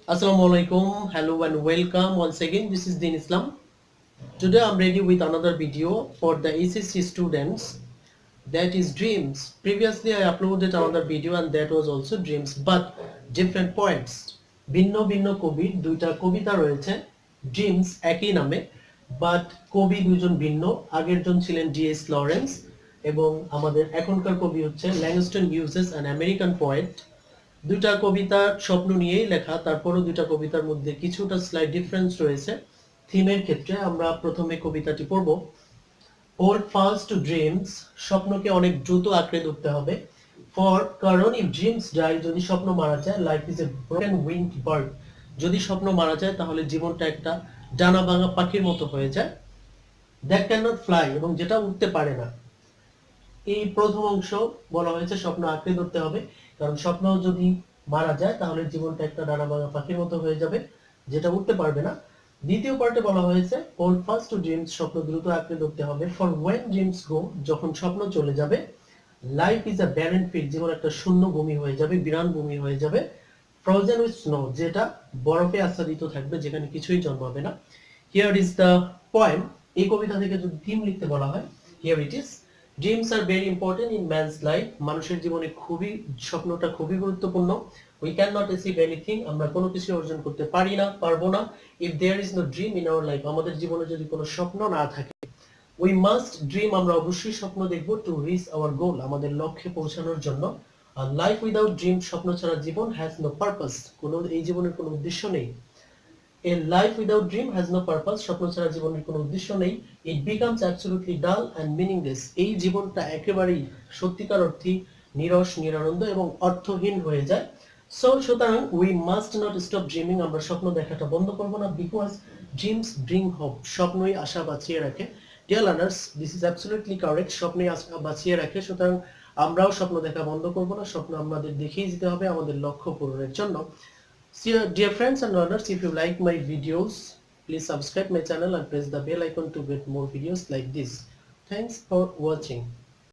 Assalamualaikum, hello and welcome once again. This is Deen Islam. Today I'm ready with another video for the HSC students, that is dreams. Previously I uploaded another video and that was also dreams but different points. ভিন্ন ভিন্ন কবির দুইটা কবিতা রয়েছে dreams একই নামে but কবি দুইজন ভিন্ন। আগের জন ছিলেন ডিএস লরেন্স এবং আমাদের এখনকার কবি হচ্ছে Langston Hughes an American poet. দুইটা কবিতা স্বপ্ন নিয়েই লেখা, তারপরও দুইটা কবিতার মধ্যে কিছুটা স্লাইড ডিফারেন্স রয়েছে থিমের ক্ষেত্রে। আমরা প্রথমে কবিতাটি পড়ব। হোল্ড ফাস্ট টু ড্রিমস, স্বপ্নকে অনেক দ্রুত আঁকড়ে ধরতে হবে। ফর কারণ ইফ ড্রিমস ডাই, যদি স্বপ্ন মারা যায়, life is a broken winked bird, যদি স্বপ্ন মারা যায় তাহলে জীবনটা একটা ডানা ভাঙা পাখির মতো হয়ে যায়। দ্যাট ক্যান নট ফ্লাই, এবং যেটা উঠতে পারে না। এই প্রথম অংশ বলা হয়েছে স্বপ্ন আঁকড়ে ধরতে হবে, কারণ স্বপ্ন যদি মারা যায় তাহলে জীবনটা একটা ডানা ভাঙা পাখির মতো হয়ে যাবে, যেটা উঠতে পারবে না। দ্বিতীয় পার্টে বলা হয়েছে হোল্ড ফাস্ট টু ড্রিমস, স্বপ্ন দ্রুত আঁকড়ে ধরতে হবে। ফর ওয়েন ড্রিমস গো, যখন স্বপ্ন চলে যাবে, life is a barren field, জীবন একটা শূন্য ভূমি হয়ে যাবে, বিরান ভূমি হয়ে যাবে। ফ্রোজেন উইথ স্নো, যেটা বরফে আচ্ছাদিত থাকবে, যেখানে কিছুই জন্মাবে না। হিয়ার ইজ দ্য পয়েম, এই কবিতা থেকে যদি থিম লিখতে বলা হয়, here it is. Dreams are very important in man's life, মানুষের জীবনে স্বপ্নটা খুবই গুরুত্বপূর্ণ। We can not achieve anything, আমরা কোনো কিছু অর্জন করতে পারবো না। If there is no dream in our life, আমাদের জীবনে যদি কোনো স্বপ্ন না থাকে। উই মাস্ট ড্রিম, আমরা অবশ্যই স্বপ্ন দেখব। টু রিচ আওয়ার গোল, আমাদের লক্ষ্যে পৌঁছানোর জন্য। আর লাইফ উইদাউট ড্রিম, স্বপ্ন ছাড়া জীবন, হ্যাজ নো পারপাস, এই জীবনের কোনো উদ্দেশ্য নেই। A life without dream has no purpose, স্বপ্ন ছাড়া জীবনের কোনো উদ্দেশ্য নেই। It becomes absolutely dull and meaningless, এই জীবনটা একেবারেই সত্যিকার অর্থে নিরস, নিরানন্দ এবং অর্থহীন হয়ে যায়। সুতরাং we must not stop dreaming, আমরা স্বপ্ন দেখাটা বন্ধ করব না। Because dreams bring hope, স্বপ্নই আশা বাঁচিয়ে রাখে। Dear learners, this is absolutely correct, স্বপ্নই আশা বাঁচিয়ে রাখে। সুতরাং আমরাও স্বপ্ন দেখা বন্ধ করব না, স্বপ্ন আমাদের দেখেই যেতে হবে আমাদের লক্ষ্য পূরণের জন্য। So, dear friends and learners, if you like my videos, please subscribe my channel and press the bell icon to get more videos like this. Thanks for watching.